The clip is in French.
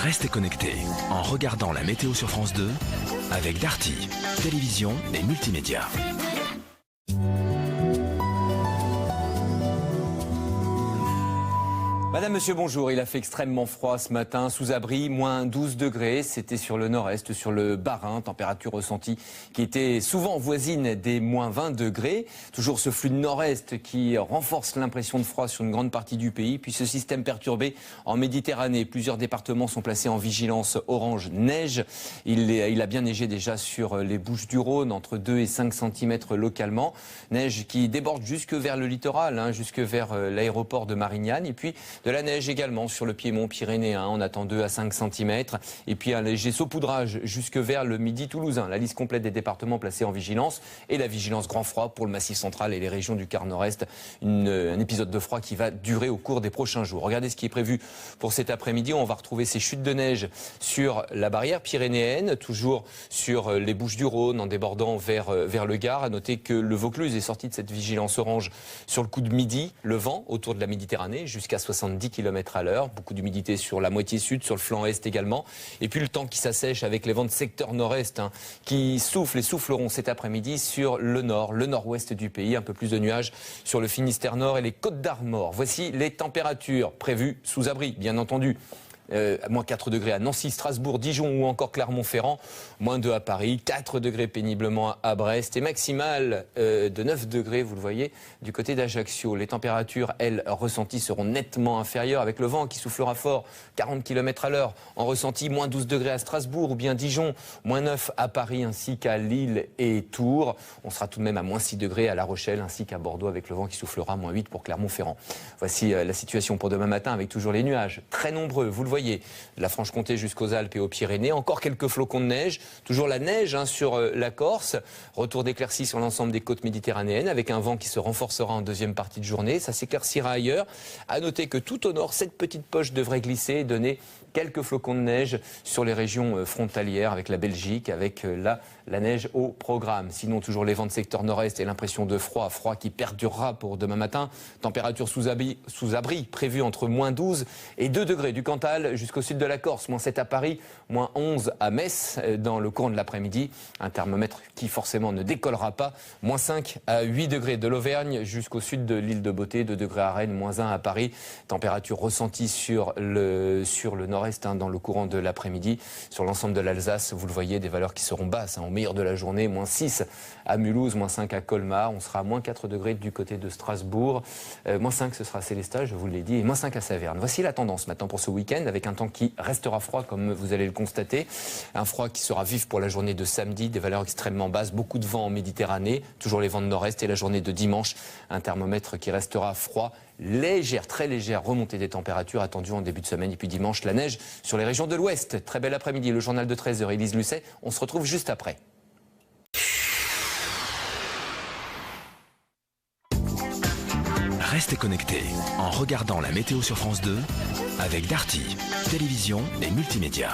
Restez connectés en regardant la météo sur France 2 avec Darty, télévision et multimédia. Madame, monsieur, bonjour. Il a fait extrêmement froid ce matin, sous abri, moins 12 degrés. C'était sur le nord-est, sur le Bas-Rhin, température ressentie qui était souvent voisine des moins 20 degrés. Toujours ce flux de nord-est qui renforce l'impression de froid sur une grande partie du pays. Puis ce système perturbé en Méditerranée. Plusieurs départements sont placés en vigilance orange neige. Il a bien neigé déjà sur les Bouches-du-Rhône, entre 2 et 5 cm localement. Neige qui déborde jusque vers le littoral, jusque vers l'aéroport de Marignane. Et puis de la neige également sur le piémont pyrénéen, on attend 2 à 5 cm. Et puis un léger saupoudrage jusque vers le midi toulousain. La liste complète des départements placés en vigilance et la vigilance grand froid pour le Massif central et les régions du quart nord-est. Un épisode de froid qui va durer au cours des prochains jours. Regardez ce qui est prévu pour cet après-midi. On va retrouver ces chutes de neige sur la barrière pyrénéenne, toujours sur les Bouches-du-Rhône en débordant vers le Gard. À noter que le Vaucluse est sorti de cette vigilance orange sur le coup de midi. Le vent autour de la Méditerranée jusqu'à 70 km à l'heure, beaucoup d'humidité sur la moitié sud, sur le flanc est également. Et puis le temps qui s'assèche avec les vents de secteur nord-est qui soufflent et souffleront cet après-mmidi sur le nord, le nord-ouest du pays. Un peu plus de nuages sur le Finistère nord et les Côtes d'Armor. Voici les températures prévues sous abri, bien entendu. Moins 4 degrés à Nancy, Strasbourg, Dijon ou encore Clermont-Ferrand, moins 2 à Paris, 4 degrés péniblement à Brest et maximale de 9 degrés, vous le voyez, du côté d'Ajaccio. Les températures, elles, ressenties seront nettement inférieures avec le vent qui soufflera fort, 40 km à l'heure. En ressenti, moins 12 degrés à Strasbourg ou bien Dijon, moins 9 à Paris ainsi qu'à Lille et Tours. On sera tout de même à moins 6 degrés à La Rochelle ainsi qu'à Bordeaux avec le vent qui soufflera, moins 8 pour Clermont-Ferrand. Voici la situation pour demain matin avec toujours les nuages très nombreux, vous le voyez. De la Franche-Comté jusqu'aux Alpes et aux Pyrénées. Encore quelques flocons de neige. Toujours la neige sur la Corse. Retour d'éclaircies sur l'ensemble des côtes méditerranéennes avec un vent qui se renforcera en deuxième partie de journée. Ça s'éclaircira ailleurs. À noter que tout au nord, cette petite poche devrait glisser et donner quelques flocons de neige sur les régions frontalières avec la Belgique, avec la neige au programme. Sinon, toujours les vents de secteur nord-est et l'impression de froid qui perdurera pour demain matin. Température sous abri prévue entre moins 12 et 2 degrés du Cantal jusqu'au sud de la Corse. Moins 7 à Paris, moins 11 à Metz dans le courant de l'après-midi. Un thermomètre qui forcément ne décollera pas. Moins 5 à 8 degrés de l'Auvergne jusqu'au sud de l'île de Beauté. 2 degrés à Rennes, moins 1 à Paris. Température ressentie sur le nord-est dans le courant de l'après-midi. Sur l'ensemble de l'Alsace, vous le voyez, des valeurs qui seront basses au meilleur de la journée. Moins 6 à Mulhouse, moins 5 à Colmar. On sera à moins 4 degrés du côté de Strasbourg. Moins 5, ce sera Célestat, je vous l'ai dit. Et moins 5 à Saverne. Voici la tendance maintenant pour ce week-end avec un temps qui restera froid comme vous allez le constater. Un froid qui sera vif pour la journée de samedi. Des valeurs extrêmement basses. Beaucoup de vent en Méditerranée. Toujours les vents de nord-est. Et la journée de dimanche, un thermomètre qui restera froid. Légère, très légère remontée des températures attendues en début de semaine. Et puis dimanche, la neige sur les régions de l'Ouest. Très bel après-midi. Le journal de 13h. Élise Lucet. On se retrouve juste après. Restez connectés en regardant la météo sur France 2 avec Darty, télévision et multimédia.